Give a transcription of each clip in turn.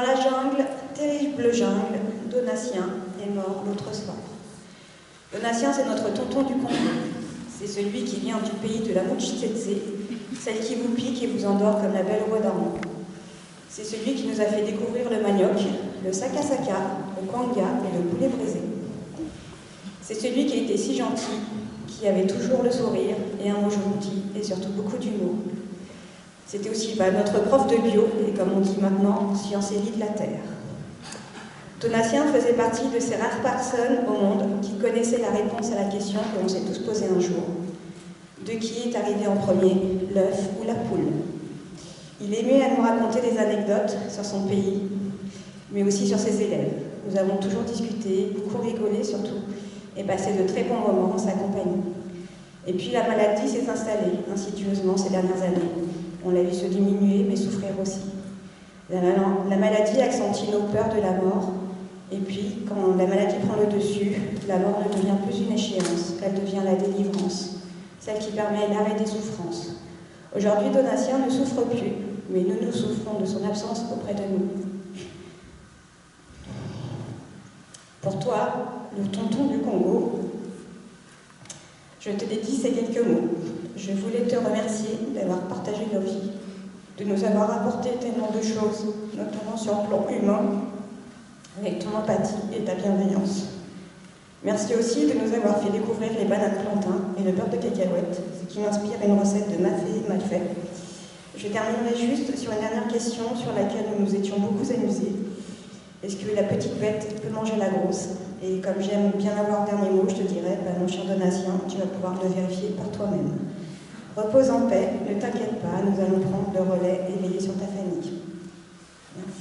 la jungle, terrible jungle, Donatien est mort l'autre soir. Donatien, c'est notre tonton du Congo. C'est celui qui vient du pays de la Mouchitsetse, celle qui vous pique et vous endort comme la belle roi d'Armand. C'est celui qui nous a fait découvrir le manioc, le sakasaka, le kwanga et le poulet braisé. C'est celui qui était si gentil, qui avait toujours le sourire et un mot gentil et surtout beaucoup d'humour. C'était aussi notre prof de bio et comme on dit maintenant, science et vie de la Terre. Donatien faisait partie de ces rares personnes au monde qui connaissaient la réponse à la question que l'on s'est tous posée un jour. De qui est arrivé en premier, l'œuf ou la poule? Il aimait à nous raconter des anecdotes sur son pays, mais aussi sur ses élèves. Nous avons toujours discuté, beaucoup rigolé surtout, et passé de très bons moments en sa compagnie. Et puis la maladie s'est installée insidieusement ces dernières années. On l'a vu se diminuer, mais souffrir aussi. La maladie accentue nos peurs de la mort, et puis quand la maladie prend le dessus, la mort ne devient plus une échéance, elle devient la délivrance, celle qui permet l'arrêt des souffrances. Aujourd'hui, Donatien ne souffre plus, mais nous souffrons de son absence auprès de nous. Pour toi, le tonton du Congo, je te dédie ces quelques mots. Je voulais te remercier d'avoir partagé nos vies, de nous avoir apporté tellement de choses, notamment sur le plan humain, avec ton empathie et ta bienveillance. Merci aussi de nous avoir fait découvrir les bananes plantains et le beurre de cacahuète, ce qui m'inspire une recette de Mafé mal fait. Je terminerai juste sur une dernière question sur laquelle nous nous étions beaucoup amusés. Est-ce que la petite bête peut manger la grosse? Et comme j'aime bien avoir le dernier mot, je te dirais, mon cher Donatien, tu vas pouvoir le vérifier par toi-même. Repose en paix, ne t'inquiète pas, nous allons prendre le relais et veiller sur ta famille. Merci.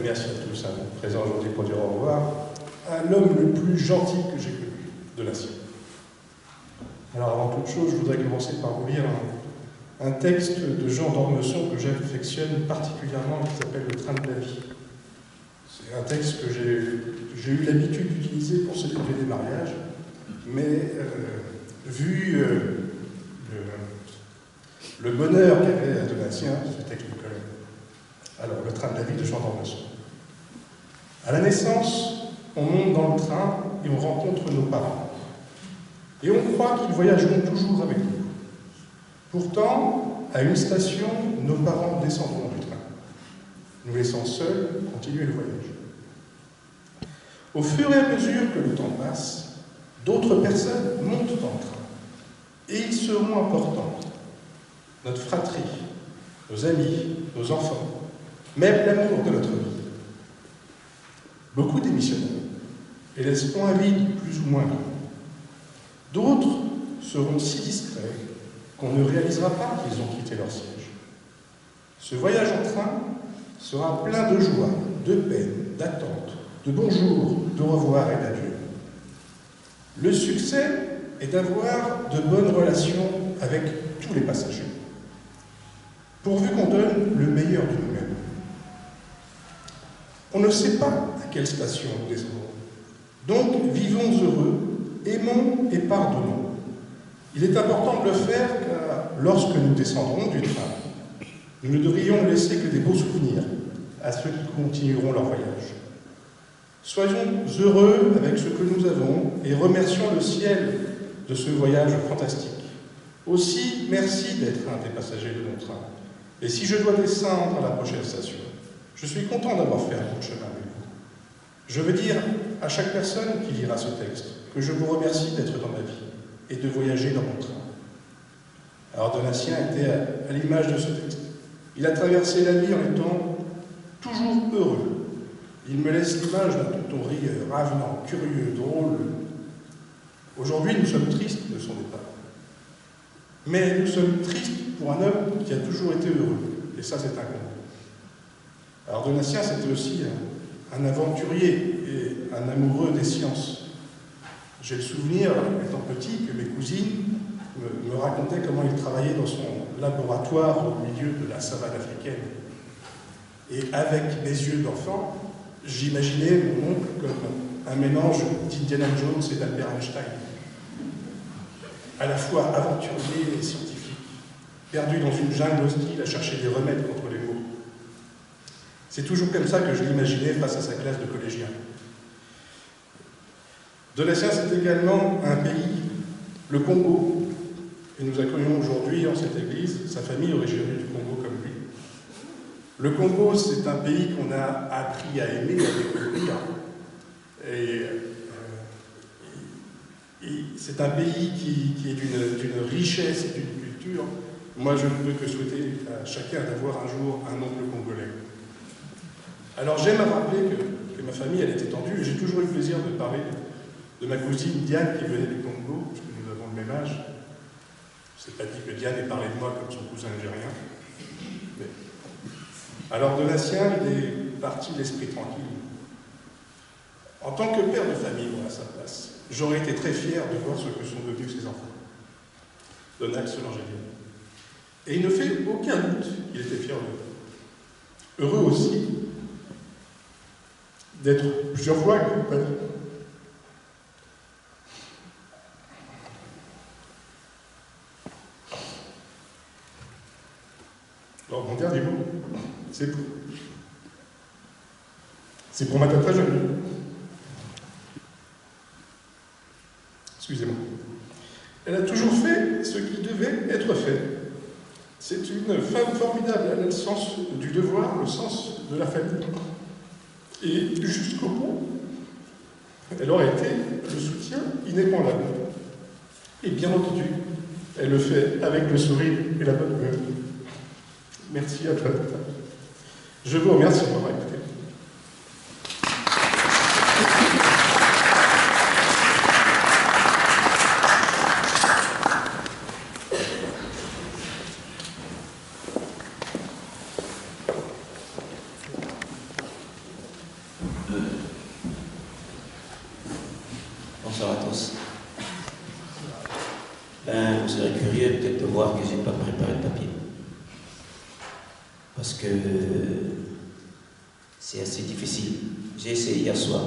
Merci à tous, présents aujourd'hui pour dire au revoir à l'homme le plus gentil que j'ai connu, Donatien. Alors avant toute chose, je voudrais commencer par vous lire un texte de Jean d'Ormesson que j'affectionne particulièrement, qui s'appelle Le train de la vie. C'est un texte que j'ai eu l'habitude d'utiliser pour célébrer des mariages, mais vu le bonheur qu'avait Donatien, ce texte me colle. Alors, Le train de la vie de Jean d'Ormesson. À la naissance, on monte dans le train et on rencontre nos parents. Et on croit qu'ils voyageront toujours avec nous. Pourtant, à une station, nos parents descendront du train, nous laissant seuls continuer le voyage. Au fur et à mesure que le temps passe, d'autres personnes montent dans le train. Et ils seront importants. Notre fratrie, nos amis, nos enfants, même l'amour de notre vie. Beaucoup démissionnent et laisseront un vide plus ou moins grand. D'autres seront si discrets qu'on ne réalisera pas qu'ils ont quitté leur siège. Ce voyage en train sera plein de joie, de peine, d'attente, de bonjour, de revoir et d'adieu. Le succès est d'avoir de bonnes relations avec tous les passagers, pourvu qu'on donne le meilleur de nous-mêmes. On ne sait pas à quelle station nous descendrons. Donc, vivons heureux, aimons et pardonnons. Il est important de le faire car lorsque nous descendrons du train, nous ne devrions laisser que des beaux souvenirs à ceux qui continueront leur voyage. Soyons heureux avec ce que nous avons et remercions le ciel de ce voyage fantastique. Aussi, merci d'être un des passagers de mon train. Et si je dois descendre à la prochaine station, je suis content d'avoir fait un bout de chemin avec vous. Je veux dire à chaque personne qui lira ce texte que je vous remercie d'être dans ma vie et de voyager dans mon train. Alors Donatien était à l'image de ce texte. Il a traversé la vie en étant toujours heureux. Il me laisse l'image d'un tonton rieur, avenant, curieux, drôle. Aujourd'hui, nous sommes tristes de son départ. Mais nous sommes tristes pour un homme qui a toujours été heureux. Et ça, c'est un comble. Alors Donatien, c'était aussi un aventurier et un amoureux des sciences. J'ai le souvenir, étant petit, que mes cousines me racontaient comment il travaillait dans son laboratoire au milieu de la savane africaine. Et avec mes yeux d'enfant, j'imaginais mon oncle comme un mélange d'Indiana Jones et d'Albert Einstein. À la fois aventurier et scientifique, perdu dans une jungle hostile à chercher des remèdes contre les maux. C'est toujours comme ça que je l'imaginais face à sa classe de collégiens. Donatien, c'est également un pays, le Congo, et nous accueillons aujourd'hui en cette église sa famille originaire du Congo comme lui. Le Congo, c'est un pays qu'on a appris à aimer, à découvrir, et c'est un pays qui est d'une richesse et d'une culture. Moi, je ne peux que souhaiter à chacun d'avoir un jour un oncle congolais. Alors, j'aime à rappeler que ma famille, elle est étendue, et j'ai toujours eu le plaisir de parler de ma cousine Diane qui venait du Congo, parce que nous avons le même âge. Je ne sais pas dit que Diane ait parlé de moi comme son cousin algérien. Mais... Alors, Donatien, il est parti l'esprit tranquille. En tant que père de famille, moi, à sa place, j'aurais été très fier de voir ce que sont devenus ses enfants. Donald Solangélien. Et il ne fait aucun doute qu'il était fier d'eux. Heureux aussi d'être plusieurs fois accompagné. Alors, mon dernier mot, c'est pour ma tata Jolie. Excusez-moi. Elle a toujours fait ce qui devait être fait. C'est une femme formidable. Elle a le sens du devoir, le sens de la famille. Et jusqu'au bout, elle aurait été le soutien inébranlable. Et bien entendu, elle le fait avec le sourire et la bonne humeur. Merci à toi. Je vous remercie de m'avoir écouté. Bonsoir à tous. Vous serez curieux peut-être de voir que je n'ai pas préparé de papier. Parce que c'est assez difficile. J'ai essayé hier soir,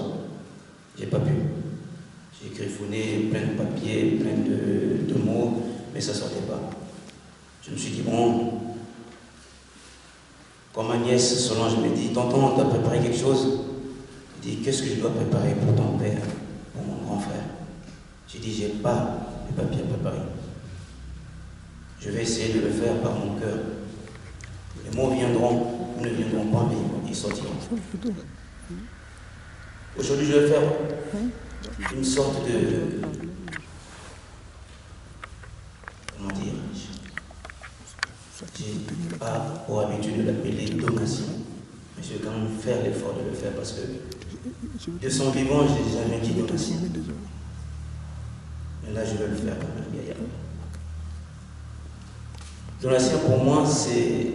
j'ai pas pu. J'ai griffonné plein de papiers, plein de mots, mais ça ne sortait pas. Je me suis dit, bon, quand ma nièce Solange me dit, tonton, tu as préparé quelque chose? Je dis, qu'est-ce que je dois préparer pour ton père, pour mon grand frère? J'ai dit, j'ai pas de papier à préparer. Je vais essayer de le faire par mon cœur. Les mots viendront ou ne viendront pas, mais ils sortiront. Aujourd'hui, je vais faire une sorte de... Comment dire? Je n'ai pas pour habitude de l'appeler donation, mais je vais quand même faire l'effort de le faire parce que de son vivant, je n'ai jamais dit donation. Mais là, je vais le faire quand même. Donation, pour moi, c'est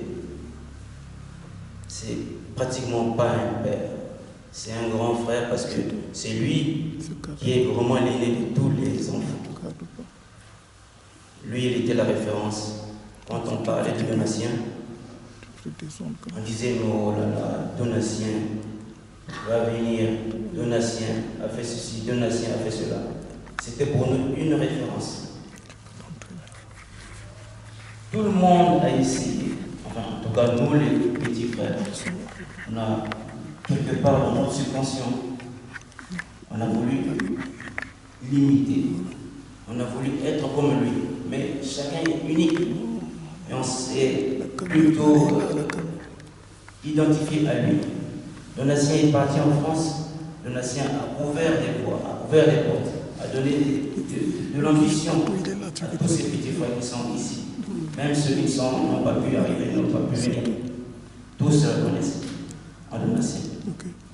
pratiquement pas un père. C'est un grand frère parce que c'est lui qui est vraiment l'aîné de tous les enfants. Lui, il était la référence. Quand on parlait de Donatien, on disait, oh là là, Donatien va venir, Donatien a fait ceci, Donatien a fait cela. C'était pour nous une référence. Tout le monde a essayé, enfin en tout cas nous les petits frères, on a quelque part dans notre subconscient, on a voulu l'imiter, on a voulu être comme lui, mais chacun est unique et on s'est plutôt identifié à lui. Donatien est parti en France, Donatien a ouvert des voies, a ouvert des portes, a donné de l'ambition à tous ces petits frères qui sont ici. Même ceux qui n'ont pas pu arriver, n'ont pas pu venir. Tous se reconnaissent en Donatien.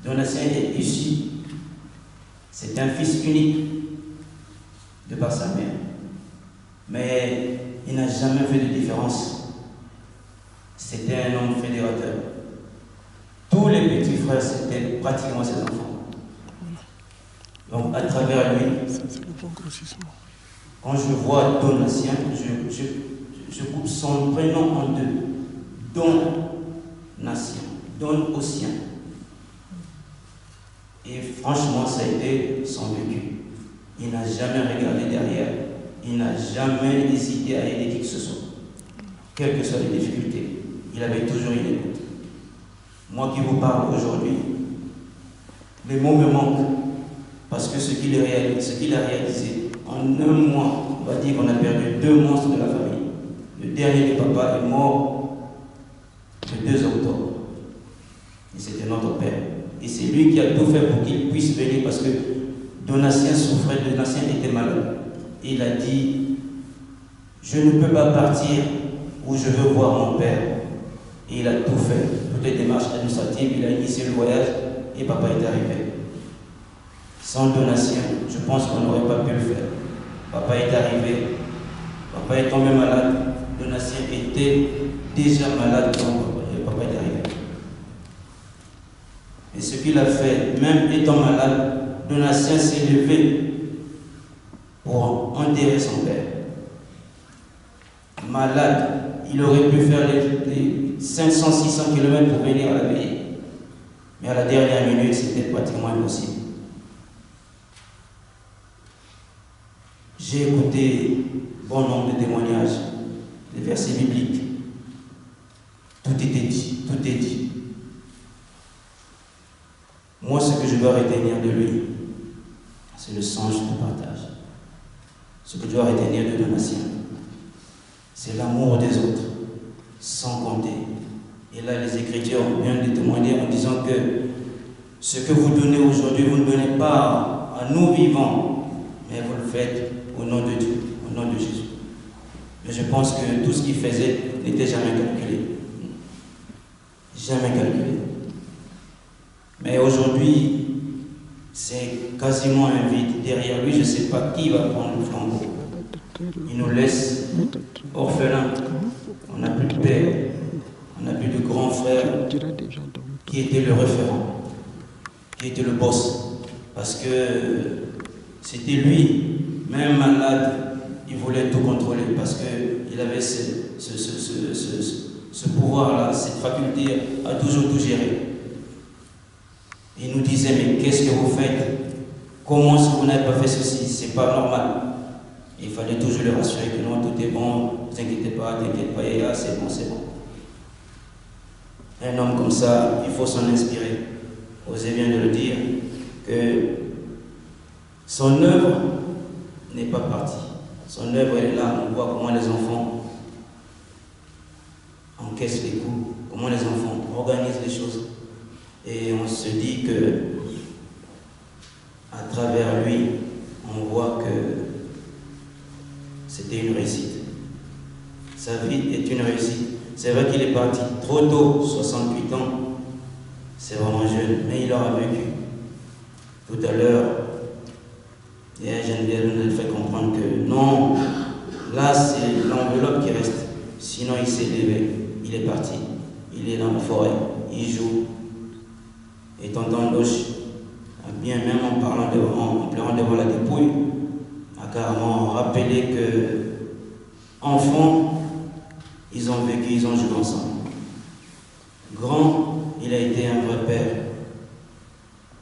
Donatien est issu. C'est un fils unique de par sa mère. Mais il n'a jamais fait de différence. C'était un homme fédérateur. Tous les petits frères, c'était pratiquement ses enfants. Donc à travers lui, quand je vois Donatien, je coupe son prénom en deux. Donatien. donne aux siens. Et franchement, ça a été son vécu. Il n'a jamais regardé derrière. Il n'a jamais hésité à aider qui que ce soit. Quelles que soient les difficultés, il avait toujours une écoute. Moi qui vous parle aujourd'hui, les mots me manquent. Parce que ce qu'il a réalisé, en un mois, on va dire qu'on a perdu 2 monstres de la famille. Le dernier de papa est mort le 2 octobre. Et c'était notre père. Et c'est lui qui a tout fait pour qu'il puisse venir parce que Donatien souffrait, Donatien était malade. Et il a dit, je ne peux pas partir où je veux voir mon père. Et il a tout fait, toutes les démarches administratives, il a initié le voyage et papa est arrivé. Sans Donatien, je pense qu'on n'aurait pas pu le faire. Papa est arrivé, papa est tombé malade, Donatien était déjà malade quand papa est arrivé. Et ce qu'il a fait, même étant malade, Donatien s'est levé pour enterrer son père. Malade, il aurait pu faire les 500-600 km pour venir à la veillée. Mais à la dernière minute, c'était pratiquement impossible. J'ai écouté bon nombre de témoignages, des versets bibliques. Tout était dit, tout est dit. Moi, ce que je dois retenir de lui, c'est le sens du partage. Ce que je dois retenir de Donatien, c'est l'amour des autres, sans compter. Et là, les Écritures viennent de témoigner en disant que ce que vous donnez aujourd'hui, vous ne donnez pas à nous vivants, mais vous le faites au nom de Dieu, au nom de Jésus. Mais je pense que tout ce qu'il faisait n'était jamais calculé. Jamais calculé. Mais aujourd'hui, c'est quasiment un vide. Derrière lui, je ne sais pas qui va prendre le flambeau. Il nous laisse orphelins. On n'a plus de père. On n'a plus de grand frère qui était le référent, qui était le boss. Parce que c'était lui, même malade, il voulait tout contrôler parce qu'il avait ce pouvoir-là, cette faculté à toujours tout gérer. Il nous disait, mais qu'est-ce que vous faites? Comment est-ce que vous n'avez pas fait ceci? C'est pas normal. Il fallait toujours le rassurer que non, tout est bon, ne vous inquiétez pas, t'inquiète pas, et là, c'est bon, c'est bon. Un homme comme ça, il faut s'en inspirer. Osez bien de le dire, que son œuvre n'est pas partie. Son œuvre, elle est là, on voit comment les enfants encaissent les coups, comment les enfants organisent les choses. Et on se dit que, à travers lui, on voit que c'était une réussite. Sa vie est une réussite. C'est vrai qu'il est parti trop tôt, 68 ans. C'est vraiment jeune, mais il aura vécu. Tout à l'heure, Geneviève nous a fait comprendre que non, là c'est l'enveloppe qui reste. Sinon il s'est levé, il est parti. Il est dans la forêt, il joue. Et tonton Loche a bien, même en pleurant devant la dépouille, a carrément rappelé que enfants, ils ont vécu, ils ont joué ensemble. Grand, il a été un vrai père,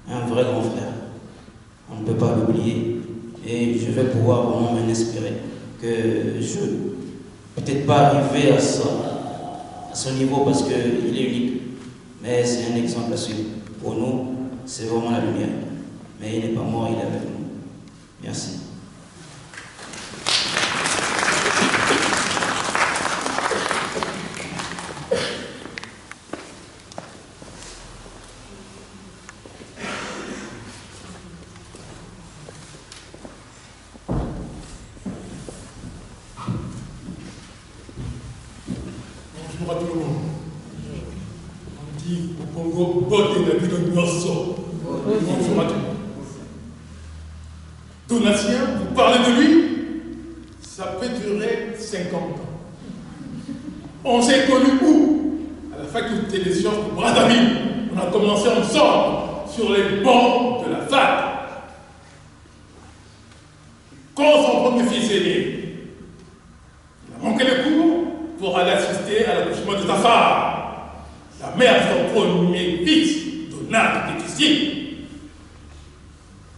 un vrai grand frère. On ne peut pas l'oublier. Et je vais pouvoir vraiment m'en inspirer que je ne vais peut-être pas arriver à son niveau parce qu'il est unique. Mais c'est un exemple à suivre. Pour nous, c'est vraiment la lumière. Mais il n'est pas mort, il est avec nous. Merci. Bonjour à tout le monde. On dit au Congo, Bote n'a plus de Nyosso. Bonjour à tout le monde. Donatien, vous parlez de lui, ça peut durer 50 ans. On s'est connus où? À la faculté des sciences de Brazzaville. On a commencé ensemble sur les bancs de la fac. Quand son premier fils est né, il a manqué les cours pour aller assister à l'accouchement de sa femme. La mère s'en prenait acte ici.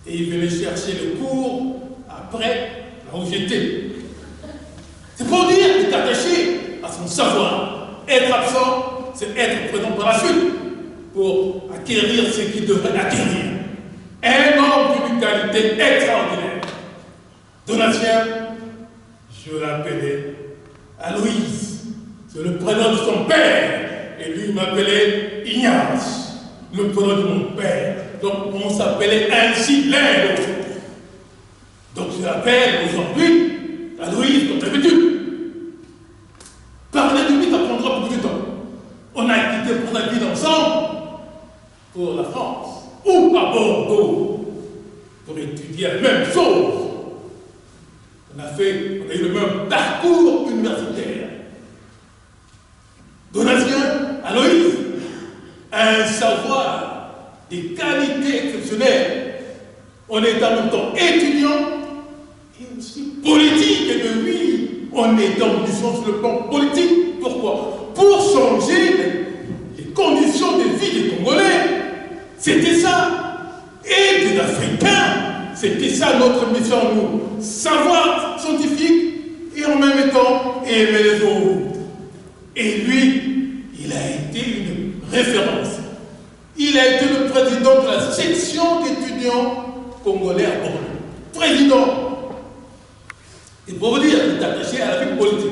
Et il venait chercher le cours après, là où j'étais. C'est pour dire qu'il est attaché à son savoir. Être absent, c'est être présent par la suite pour acquérir ce qu'il devrait acquérir. Un homme d'une qualité extraordinaire. Donatien, je l'appelais Aloïse. C'est le prénom de son père. Et lui m'appelait Ignace, le prénom de mon père. Donc on s'appelait ainsi l'un et l'autre. Donc je l'appelle aujourd'hui Aloïse comme d'habitude. Parler de lui, ça prendra beaucoup de temps. On a quitté pour la vie ensemble pour la France ou à Bordeaux pour étudier la même chose. On a eu le même parcours universitaire. Donatien, Aloïse, un savoir, des qualités exceptionnelles. On est en même temps étudiant et aussi politique. Et de lui, on est en mission sur le plan politique. Pourquoi? Pour changer les conditions de vie des Congolais. C'était ça. Et des Africains. C'était ça notre mission, nous. Savoir scientifique et en même temps aimer les autres. Et lui, il a été une référence. Il a été le président de la section d'étudiants congolais à Bordeaux. Président. Et pour vous dire, il est attaché à la vie politique.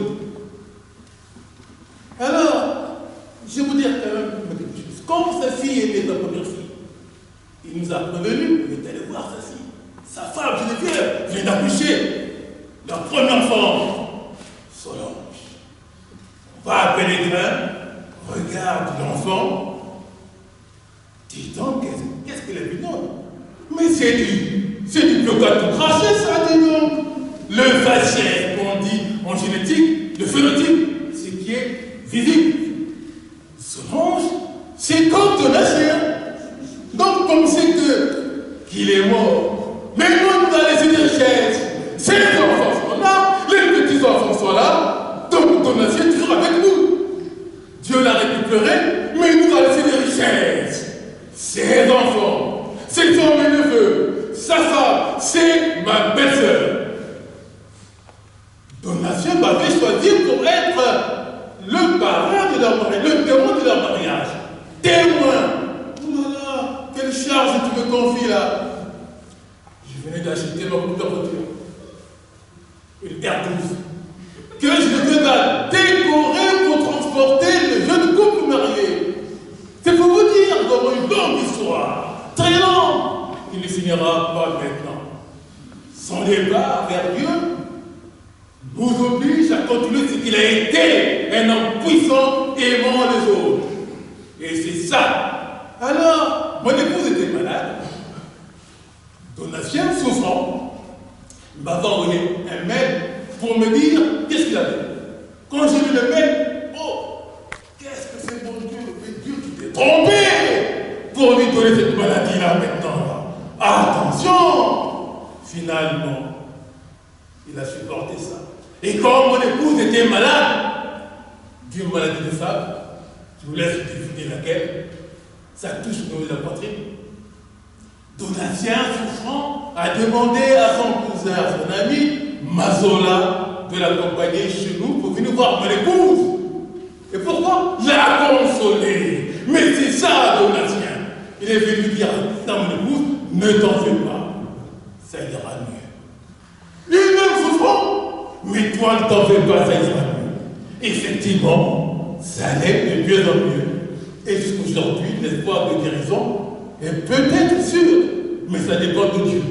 Alors, je vais vous dire quand même quelque chose. Comme sa fille était sa première fille, il nous a prévenu, il est allé voir sa fille. Sa femme, Geneviève, vient d'accoucher. La première femme, Solange. On va appeler Grain, regarde l'enfant. Dis donc, qu'est-ce qu'il a vu non? Mais c'est du bloc tout craché, ça, dis donc. Le faciès, qu'on dit en génétique, le phénotype, ce qui est visible. Solange, c'est comme Donatien. Donc, comme c'est qu'il est mort, mais nous, on a laissé des richesses. Ces enfants sont là, les petits-enfants sont là, donc Donatien est toujours avec nous. Dieu l'a récupéré, mais il nous a laissé des richesses. Ses enfants, ses hommes et neveux, sa femme, c'est ma belle-sœur. Donatien m'avait choisi pour être le parrain de leur mariage, le témoin de leur mariage. Témoin! Oh là là, quelle charge tu me confies là? Je venais d'acheter ma propre voiture. Une R12. Que je devais décorer pour transporter le jeune couple marié. C'est pour vous dire, nous avons une longue histoire, très longue, qui ne finira pas maintenant. Son départ vers Dieu nous oblige à continuer ce qu'il a été, un homme puissant, aimant les autres. Et c'est ça. Alors, mon épouse était malade, Donatien souffrant, il m'avait envoyé un mail pour me dire qu'est-ce qu'il avait. Quand j'ai lu le mail, oh, qu'est-ce que c'est bon Dieu, mais Dieu, tu t'es trompé pour lui donner cette maladie-là maintenant. Attention! Finalement, il a supporté ça. Et quand mon épouse était malade, d'une maladie de femme, je vous laisse deviner laquelle, ça touche au niveau de la poitrine. Donatien, souffrant, a demandé à son cousin, à son ami, Mazola, de l'accompagner chez nous pour venir voir mon épouse. Et pourquoi? La consoler. Mais c'est ça, Donatien. Il est venu dire à mon épouse, ne t'en fais pas, ça ira mieux. Lui-même souffrant, mais toi ne t'en fais pas, ça ira mieux. Effectivement, ça allait de mieux en mieux. Et jusqu'aujourd'hui, l'espoir de guérison est peut-être sûr, mais ça dépend de Dieu.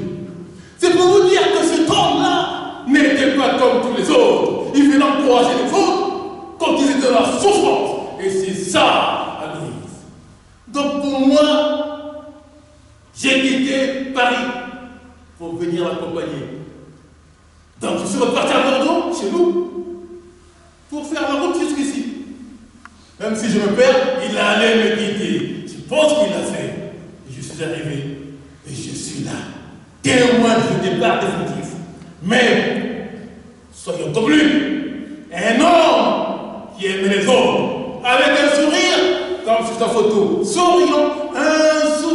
C'est pour vous dire que cet homme-là n'était pas comme tous les autres. Il venait encourager les autres quand ils étaient dans la souffrance. Et c'est ça, Aloïse. Donc pour moi, j'ai quitté Paris pour venir l'accompagner. Donc je suis reparti à Bordeaux, chez nous, pour faire la route jusqu'ici. Même si je me perds, il allait me quitter. Je pense qu'il l'a fait. Et je suis arrivé. Et je suis là. Témoin de ce départ définitif. Mais, soyons comme lui. Un homme qui aime les autres. Avec un sourire, comme sur sa photo. Souriant, un sourire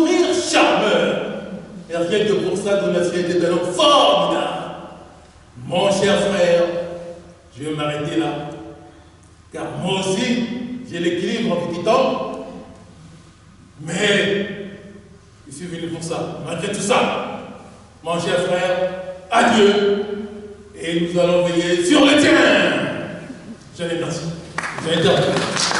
rien que pour ça, Donatien était un homme formidable. Mon cher frère, je vais m'arrêter là. Car moi aussi, j'ai l'équilibre en petit temps. Mais je suis venu pour ça. Malgré tout ça, mon cher frère, adieu. Et nous allons veiller sur le tien. Je les remercie. Je les remercie.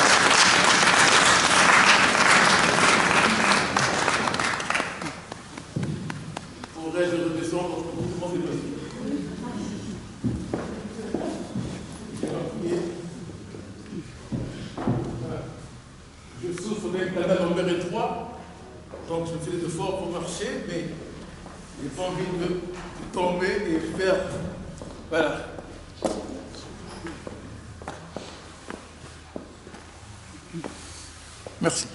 Pourrais-je redescendre parce que tout le monde est passé. Je souffre d'un canal numéro 3, donc je fais des efforts pour marcher, mais j'ai pas envie de tomber et faire. Voilà. Merci.